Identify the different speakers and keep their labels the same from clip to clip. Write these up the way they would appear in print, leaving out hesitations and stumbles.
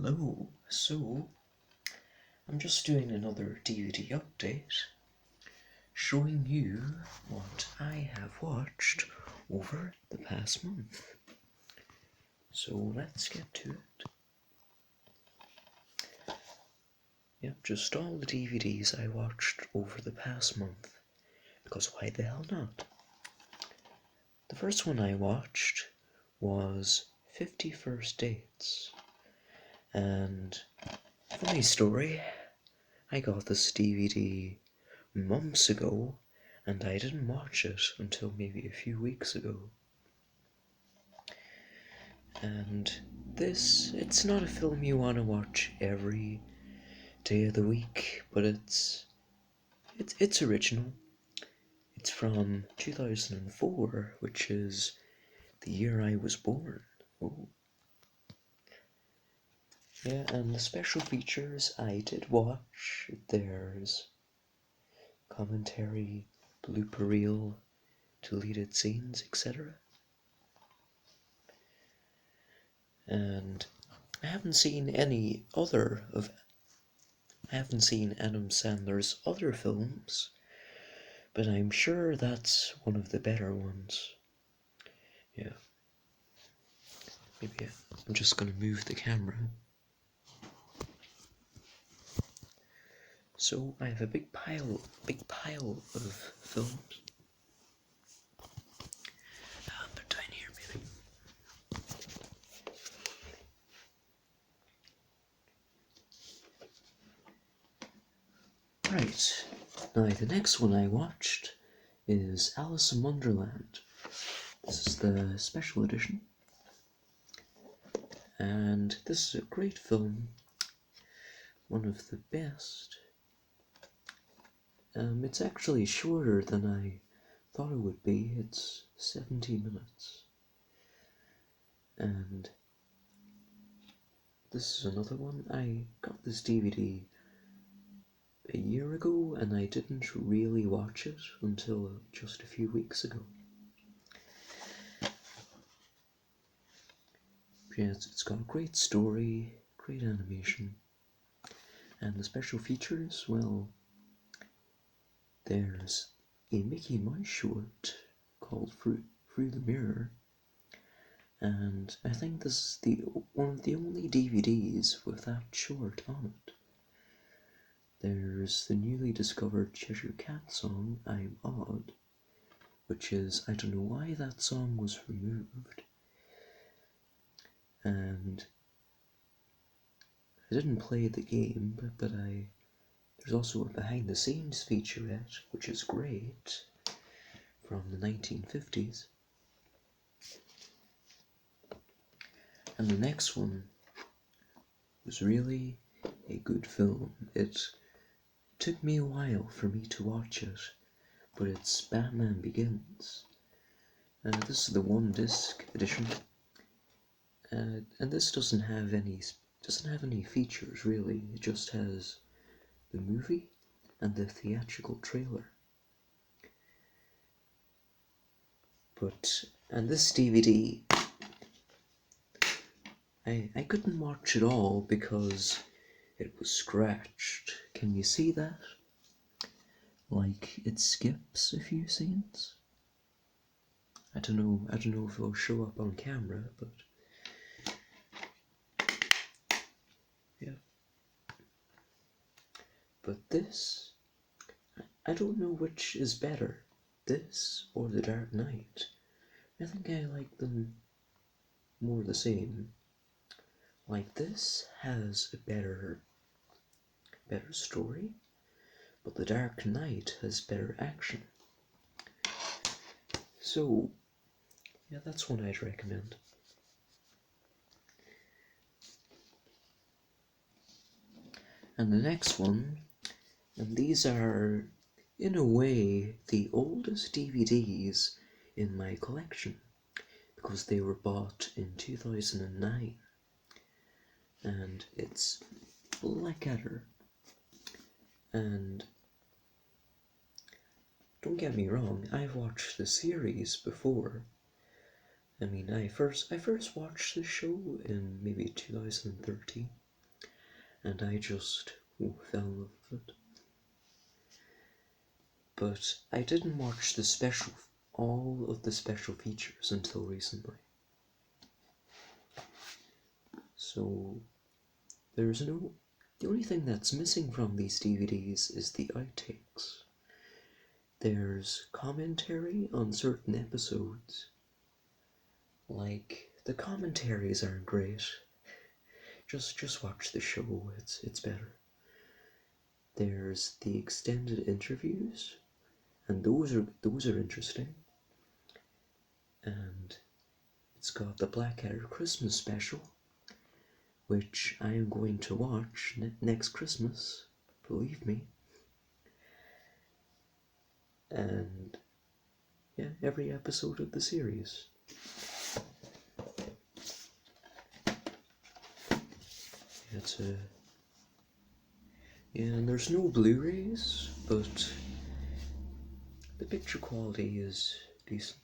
Speaker 1: Hello, so I'm just doing another DVD update showing you what I have watched over the past month. So let's get to it. Yep, just all the DVDs I watched over the past month, because why the hell not? The first one I watched was 50 First Dates, and funny story, I got this DVD months ago, and I didn't watch it until maybe a few weeks ago. And it's not a film you want to watch every day of the week, but it's original. It's from 2004, which is the year I was born. Oh. Yeah, and the special features I did watch, there's commentary, blooper reel, deleted scenes, etc. And I haven't seen Adam Sandler's other films, but I'm sure that's one of the better ones. Yeah. Maybe I'm just gonna move the camera. So I have a big pile of films. They're down here, maybe. Right. Now the next one I watched is Alice in Wonderland. This is the special edition. And this is a great film. One of the best. It's actually shorter than I thought it would be. It's 70 minutes. And this is another one. I got this DVD a year ago, and I didn't really watch it until just a few weeks ago. Yes, it's got a great story, great animation, and the special features, well, there's a Mickey Mouse short called Through the Mirror, and I think this is one of the only DVDs with that short on it. There's the newly discovered Cheshire Cat song, I'm Odd, which is, I don't know why that song was removed, and I didn't play the game, but there's also a behind the scenes featurette, which is great, from the 1950s. And the next one was really a good film. It took me a while for me to watch it, but it's Batman Begins. This is the one disc edition, and this doesn't have any features really. It just has the movie and the theatrical trailer. And this DVD, I couldn't watch it all because it was scratched. Can you see that? Like, it skips a few scenes. I don't know if it'll show up on camera, but yeah. But this, I don't know which is better, this or The Dark Knight. I think I like them more the same. Like, this has a better story, but The Dark Knight has better action. So, yeah, that's one I'd recommend. And the next one, and these are, in a way, the oldest DVDs in my collection, because they were bought in 2009. And it's Blackadder. And don't get me wrong, I've watched the series before. I mean, I first watched the show in maybe 2013, and I just fell in love with it. But I didn't watch all of the special features until recently. So the only thing that's missing from these DVDs is the outtakes. There's commentary on certain episodes. Like, the commentaries aren't great. Just watch the show, it's better. There's the extended interviews, and those are interesting. And it's got the Blackadder Christmas special, which I am going to watch next Christmas, believe me. And yeah, every episode of the series. Yeah, and there's no Blu-rays, but the picture quality is decent.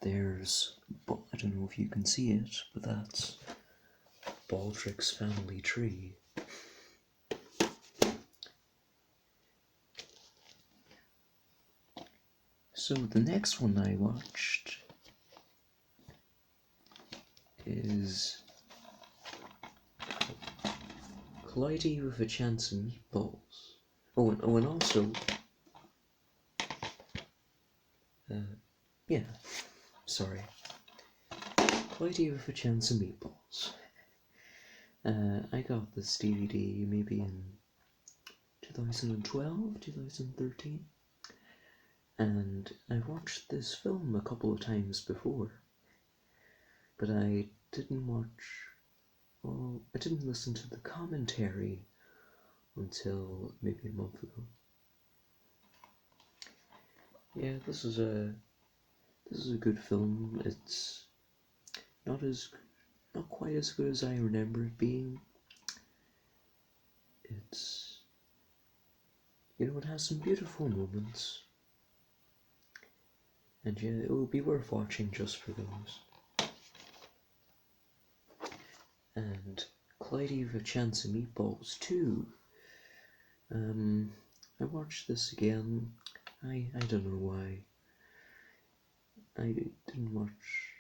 Speaker 1: There's, I don't know if you can see it, but that's Baldrick's family tree. So the next one I watched is Clyde with a Chance of Meatballs. And also, yeah, sorry, Clyde with a Chance of Meatballs. I got this DVD maybe in 2012, 2013, and I've watched this film a couple of times before, but I didn't listen to the commentary until maybe a month ago. Yeah, this is a good film. It's not quite as good as I remember it being. It's, it has some beautiful moments, and yeah, it will be worth watching just for those. And Clyde with a Chance of Meatballs too. I watched this again. I don't know why. I didn't watch.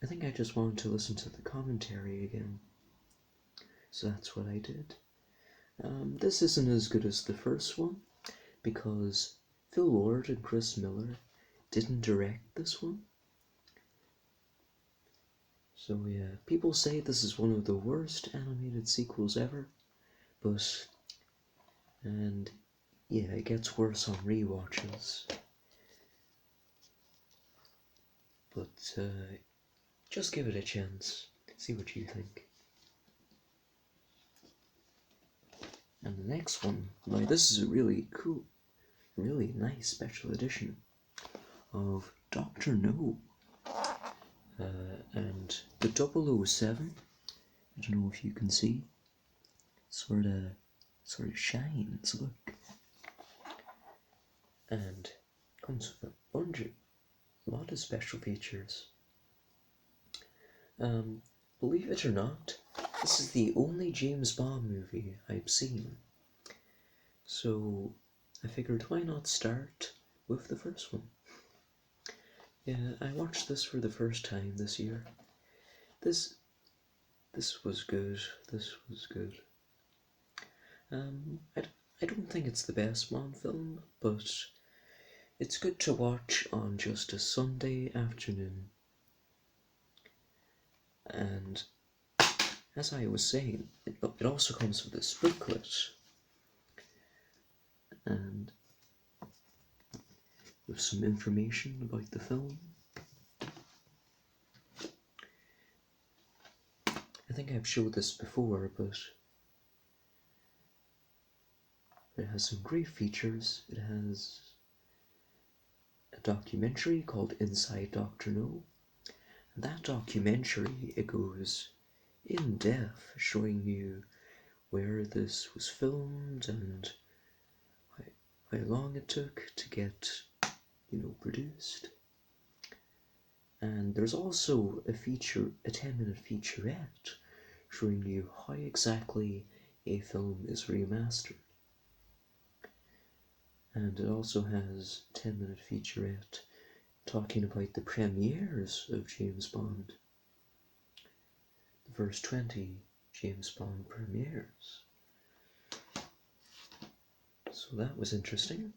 Speaker 1: I think I just wanted to listen to the commentary again. So that's what I did. This isn't as good as the first one, because Phil Lord and Chris Miller didn't direct this one. So yeah, people say this is one of the worst animated sequels ever, and yeah, it gets worse on rewatches. But just give it a chance, see what you think. And the next one, this is a really cool, really nice special edition of Dr. No. And the 007, I don't know if you can see, sort of shines, look. And comes with a lot of special features. Believe it or not, this is the only James Bond movie I've seen. So I figured, why not start with the first one? Yeah, I watched this for the first time this year. This was good. This was good. I don't think it's the best Bond film, but it's good to watch on just a Sunday afternoon. And as I was saying, it also comes with this booklet, and with some information about the film. I think I've showed this before, but it has some great features. It has a documentary called Inside Dr. No. And that documentary, it goes in depth, showing you where this was filmed and how long it took to get, produced. And there's also a 10-minute featurette showing you how exactly a film is remastered. And it also has a 10-minute featurette talking about the premieres of James Bond. The first 20 James Bond premieres. So that was interesting.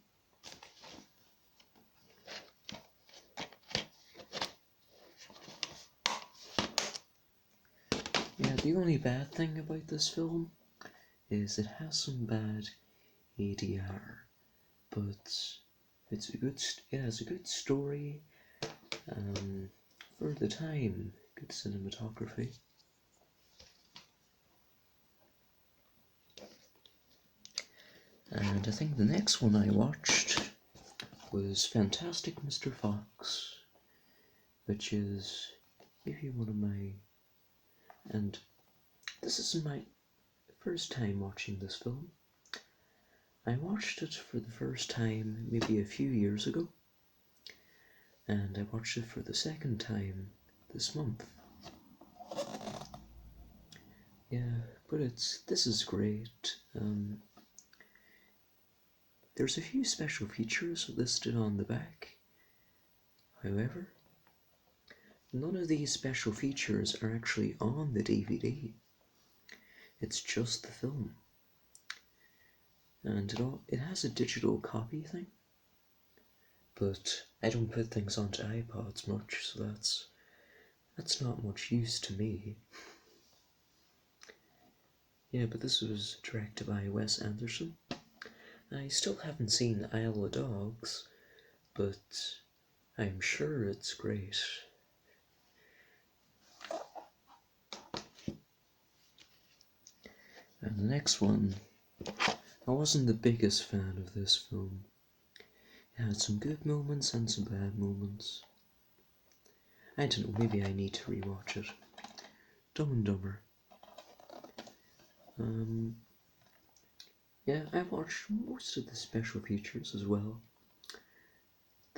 Speaker 1: Yeah, the only bad thing about this film is it has some bad ADR, but it has a good story, for the time, good cinematography. And I think the next one I watched was Fantastic Mr. Fox, which is maybe one of my, and this is my first time watching this film. I watched it for the first time maybe a few years ago, and I watched it for the second time this month. Yeah, but this is great. There's a few special features listed on the back. However, none of these special features are actually on the DVD. It's just the film. And it has a digital copy thing, but I don't put things onto iPods much, so that's not much use to me. Yeah, but this was directed by Wes Anderson. I still haven't seen Isle of Dogs, but I'm sure it's great. And the next one, I wasn't the biggest fan of this film. It had some good moments and some bad moments. I don't know, maybe I need to rewatch it. Dumb and Dumber. Yeah, I watched most of the special features as well.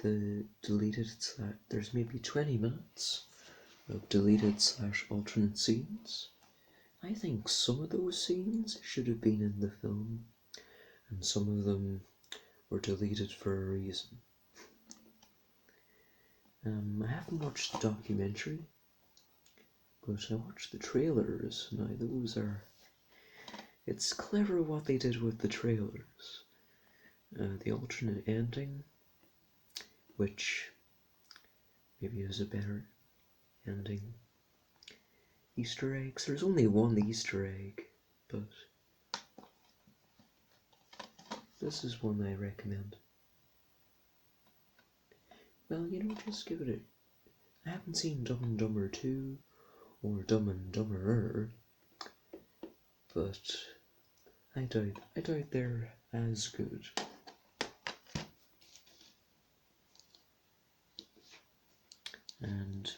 Speaker 1: The deleted there's maybe 20 minutes of deleted / alternate scenes. I think some of those scenes should have been in the film, and some of them were deleted for a reason. I haven't watched the documentary, but I watched the trailers. Now it's clever what they did with the trailers. The alternate ending, which maybe is a better ending. Easter eggs. There's only one Easter egg, but this is one I recommend. Well, just give it I haven't seen Dumb and Dumber 2 or Dumb and Dumberer, but I doubt they're as good. And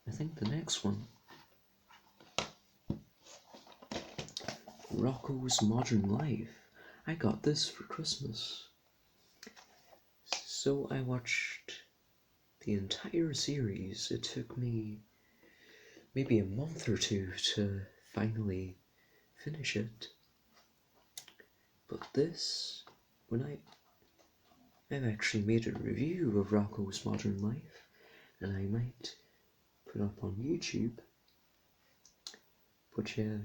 Speaker 1: I think the next one, Rocko's Modern Life. I got this for Christmas. So I watched the entire series. It took me maybe a month or two to finally finish it. But this, I've actually made a review of Rocko's Modern Life, and I might put up on YouTube. But yeah,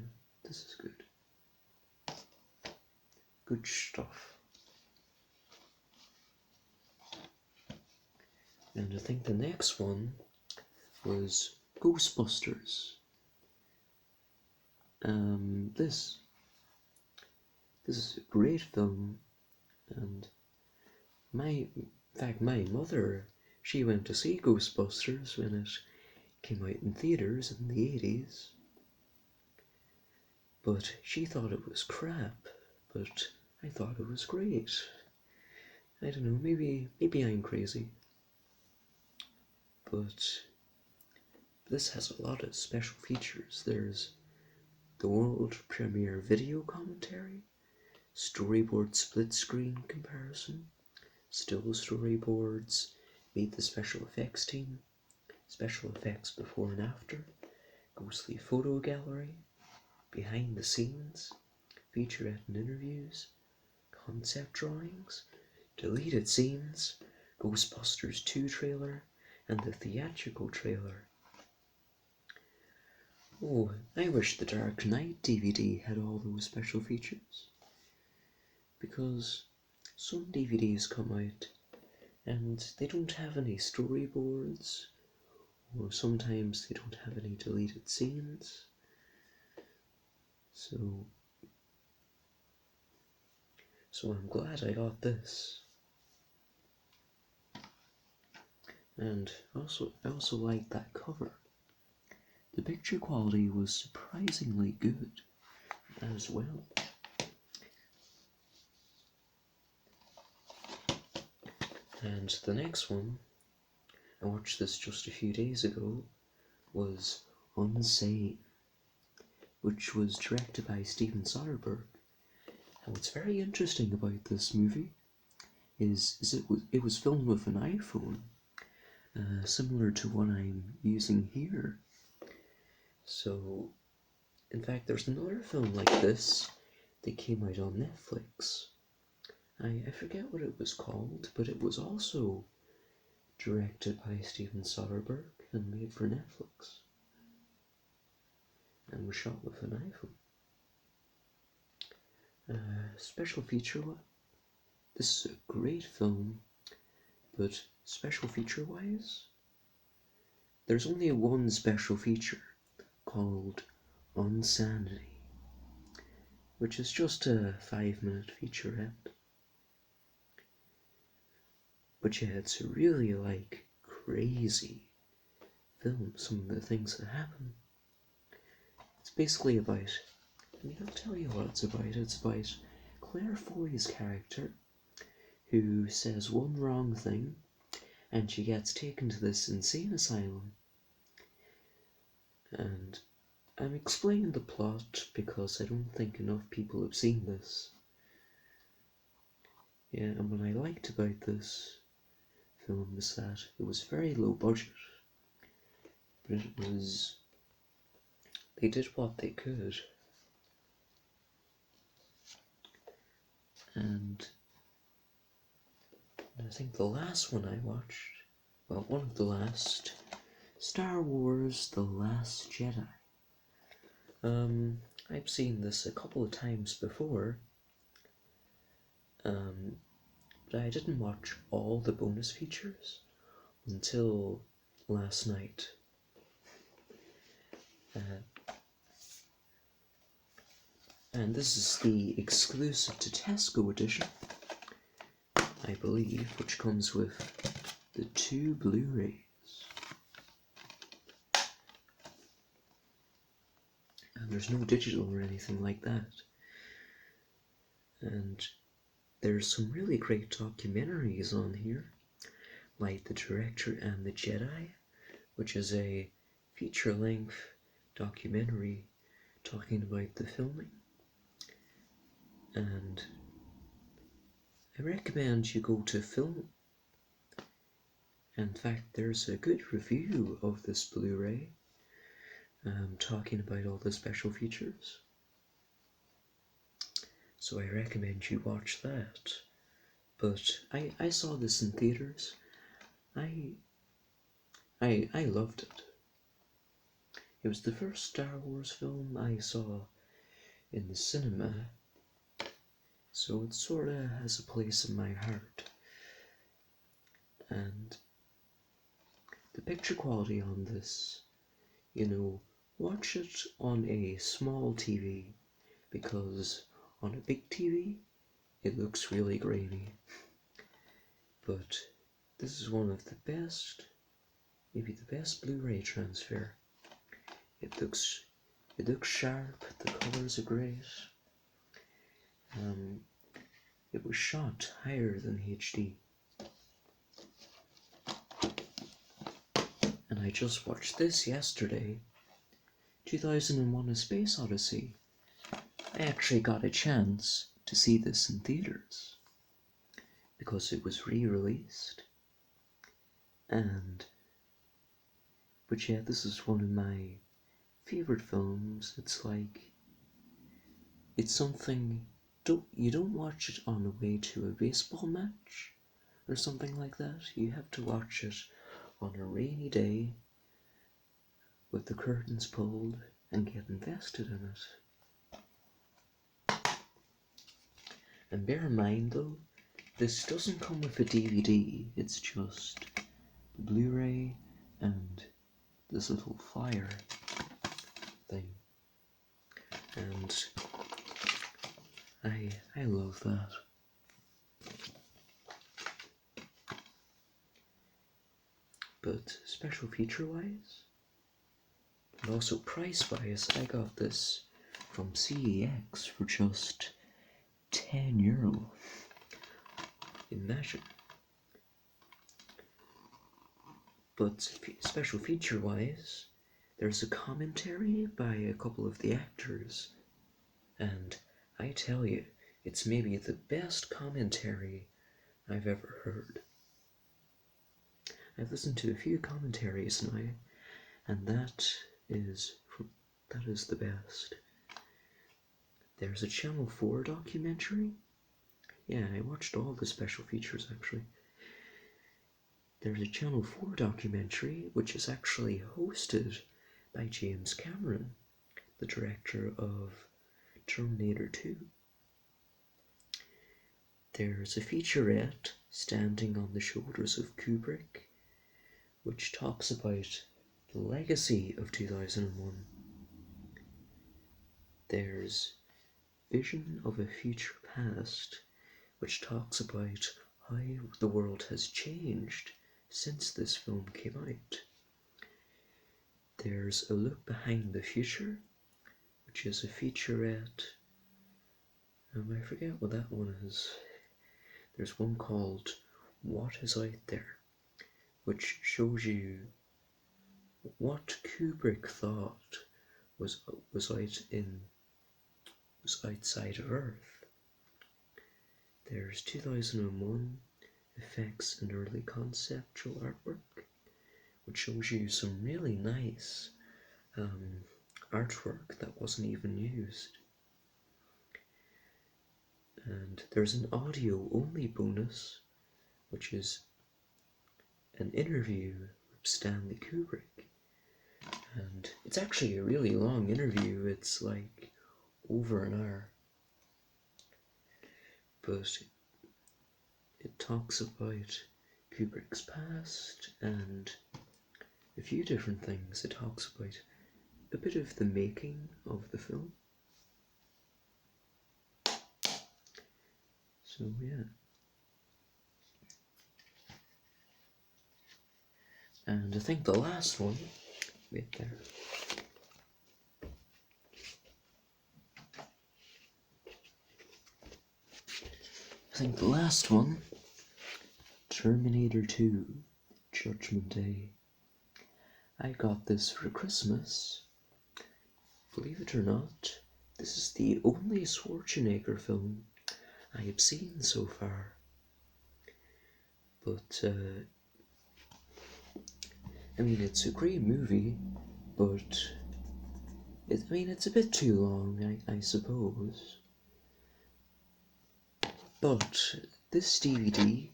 Speaker 1: this is good. Good stuff. And I think the next one was Ghostbusters. This is a great film, and my mother, she went to see Ghostbusters when it came out in theaters in the 80s, but she thought it was crap, but I thought it was great. I don't know, maybe I'm crazy, but this has a lot of special features. There's the world premiere video commentary, storyboard split screen comparison, still storyboards, meet the special effects team, special effects before and after, ghostly photo gallery, behind the scenes, featurette and interviews, concept drawings, deleted scenes, Ghostbusters 2 trailer, and the theatrical trailer. Oh, I wish the Dark Knight DVD had all those special features. Because some DVDs come out and they don't have any storyboards, or sometimes they don't have any deleted scenes. So I'm glad I got this. And I also like that cover. The picture quality was surprisingly good as well. And the next one, I watched this just a few days ago, was Unsane, which was directed by Steven Soderbergh. And what's very interesting about this movie is it was filmed with an iPhone, similar to one I'm using here. So, in fact, there's another film like this that came out on Netflix. I forget what it was called, but it was also directed by Steven Soderbergh and made for Netflix. And was shot with an iPhone. Special feature, this is a great film, but special feature wise, there's only one special feature called Unsanity, which is just a 5-minute featurette. But yeah, it's a really crazy film, some of the things that happen. It's basically about, I'll tell you what it's about. It's about Claire Foy's character, who says one wrong thing, and she gets taken to this insane asylum. And I'm explaining the plot because I don't think enough people have seen this. Yeah, and what I liked about this film is that it was very low budget, but they did what they could. And I think the last one I watched, well, one of the last, Star Wars The Last Jedi. I've seen this a couple of times before, but I didn't watch all the bonus features until last night. And this is the exclusive to Tesco edition, I believe, which comes with the 2 Blu-rays. And there's no digital or anything like that. And there's some really great documentaries on here, like The Director and the Jedi, which is a feature-length documentary talking about the filming. And I recommend you go to Film. In fact, there's a good review of this Blu-ray talking about all the special features. So I recommend you watch that. But I saw this in theaters. I loved it. It was the first Star Wars film I saw in the cinema, so it sorta has a place in my heart. And the picture quality on this, watch it on a small TV, because on a big TV it looks really grainy. But this is one of the best, maybe the best Blu-ray transfer. It looks sharp, the colors are great. It was shot higher than HD. And I just watched this yesterday, 2001: A Space Odyssey. I actually got a chance to see this in theaters, because it was re-released. But yeah, this is one of my favorite films, it's like, it's something, you don't watch it on the way to a baseball match or something like that. You have to watch it on a rainy day with the curtains pulled and get invested in it. And bear in mind though, this doesn't come with a DVD, it's just Blu-ray and this little fire thing. And I love that. But special feature wise, and also price wise, I got this from CEX for just €10. Imagine. But special feature wise, there's a commentary by a couple of the actors, and I tell you, it's maybe the best commentary I've ever heard. I've listened to a few commentaries now, and that is the best. There's a Channel 4 documentary. Yeah, I watched all the special features actually. There's a Channel 4 documentary which is actually hosted by James Cameron, the director of Terminator 2. There's a featurette, Standing on the Shoulders of Kubrick, which talks about the legacy of 2001. There's Vision of a Future Past, which talks about how the world has changed since this film came out. There's A Look Behind the Future, which is a featurette. I forget what that one is. There's one called What Is Out There, which shows you what Kubrick thought was outside of Earth. There's 2001 Effects and Early Conceptual Artwork, which shows you some really nice artwork that wasn't even used. And there's an audio only bonus, which is an interview with Stanley Kubrick. And it's actually a really long interview, it's like over an hour. But it talks about Kubrick's past and a few different things. It talks about a bit of the making of the film. So yeah. And I think the last one, wait there. I think the last one, Terminator 2, Judgment Day. I got this for Christmas. Believe it or not, this is the only Schwarzenegger film I have seen so far. But, I mean, it's a great movie, but, it's a bit too long, I suppose. But this DVD,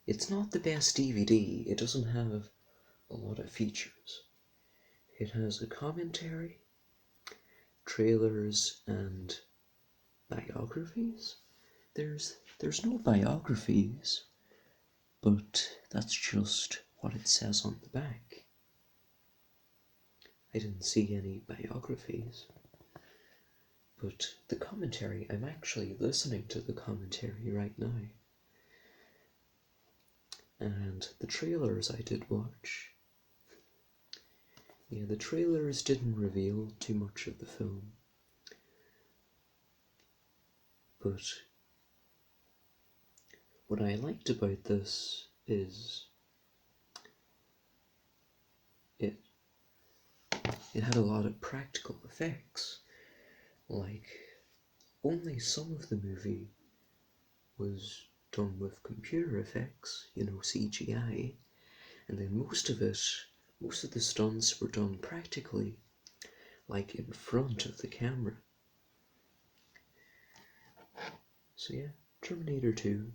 Speaker 1: it's not the best DVD. It doesn't have a lot of features. It has a commentary, trailers, and biographies. There's no biographies, but that's just what it says on the back. I didn't see any biographies. But the commentary, I'm actually listening to the commentary right now. And the trailers I did watch. Yeah, the trailers didn't reveal too much of the film. But what I liked about this is it had a lot of practical effects. Like, only some of the movie was done with computer effects, CGI, and then most of the stunts were done practically, like in front of the camera. So yeah, Terminator 2.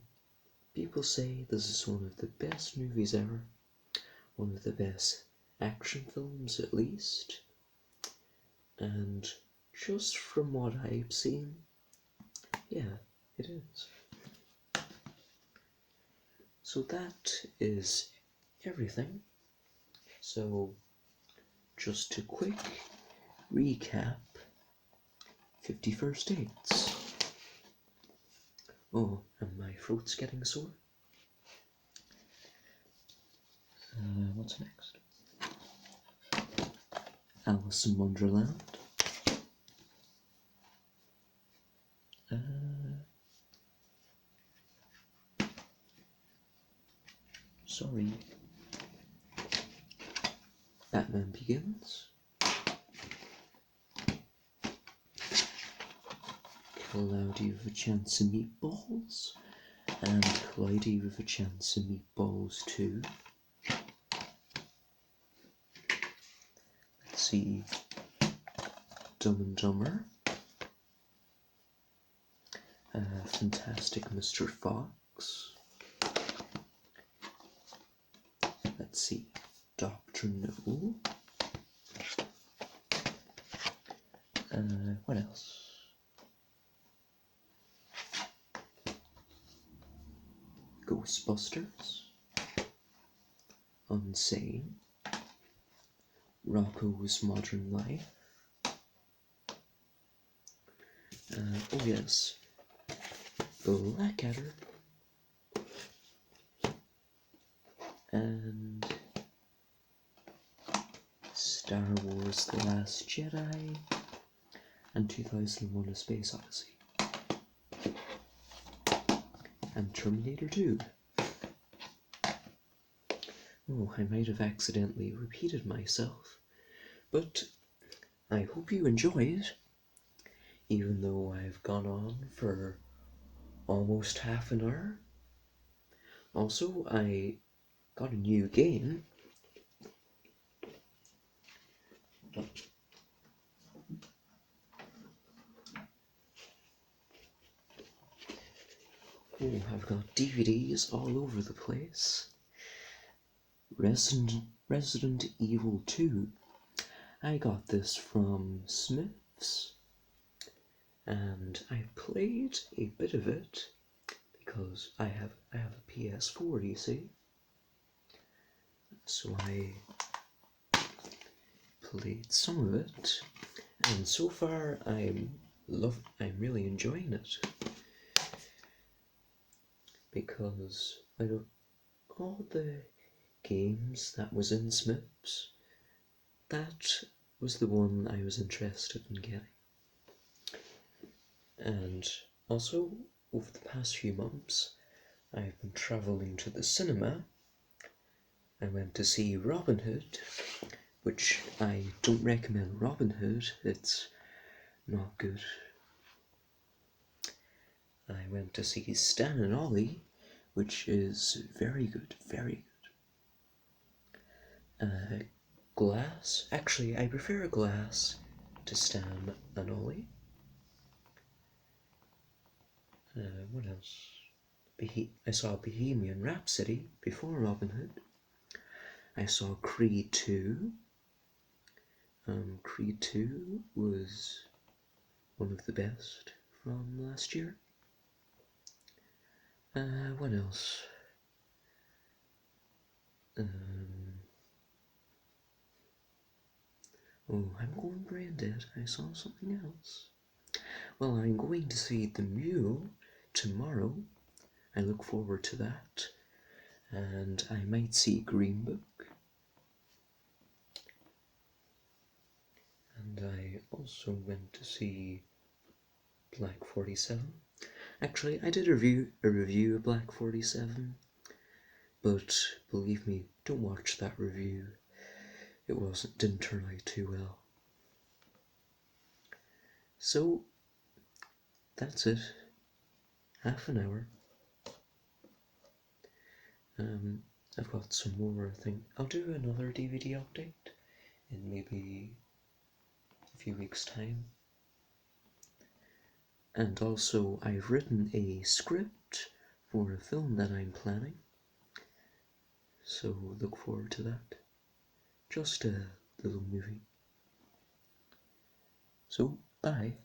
Speaker 1: People say this is one of the best movies ever. One of the best action films at least. And just from what I've seen, yeah, it is. So that is everything. So just a quick recap. 51st dates. Oh, and my throat's getting sore. What's next? Alice in Wonderland. Sorry. Batman Begins. Cloudy with a Chance of Meatballs. And Cloudy with a Chance of Meatballs 2. Let's see. Dumb and Dumber. Fantastic Mr. Fox. Let's see. Dr. No. What else? Ghostbusters. Unsane. Rocko's Modern Life. Oh yes. Blackadder. And Star Wars The Last Jedi. And 2001 A Space Odyssey. And Terminator 2. Oh, I might have accidentally repeated myself, but I hope you enjoyed, even though I've gone on for almost half an hour. Also, I got a new game. Oh, I've got DVDs all over the place. Resident Evil 2. I got this from Smith's, and I played a bit of it because I have a PS4, you see. So I played some of it, and so far I'm really enjoying it because out of all the games that was in Smith's, that was the one I was interested in getting. And also, over the past few months, I've been travelling to the cinema. I went to see Robin Hood, which I don't recommend Robin Hood, it's not good. I went to see Stan and Ollie, which is very good, very good. Glass, actually I prefer Glass to Stan and Ollie. What else? I saw Bohemian Rhapsody before Robin Hood. I saw Creed 2. Creed 2 was one of the best from last year. What else? Oh, I'm going brain dead. I saw something else. Well, I'm going to see The Mule tomorrow. I look forward to that. And I might see Green Book. And I also went to see Black 47. Actually, I did a review of Black 47, but believe me, don't watch that review. It didn't turn out too well. So that's it. Half an hour. I've got some more things. I'll do another DVD update in maybe a few weeks' time. And also, I've written a script for a film that I'm planning, so look forward to that. Just a little movie. So, bye.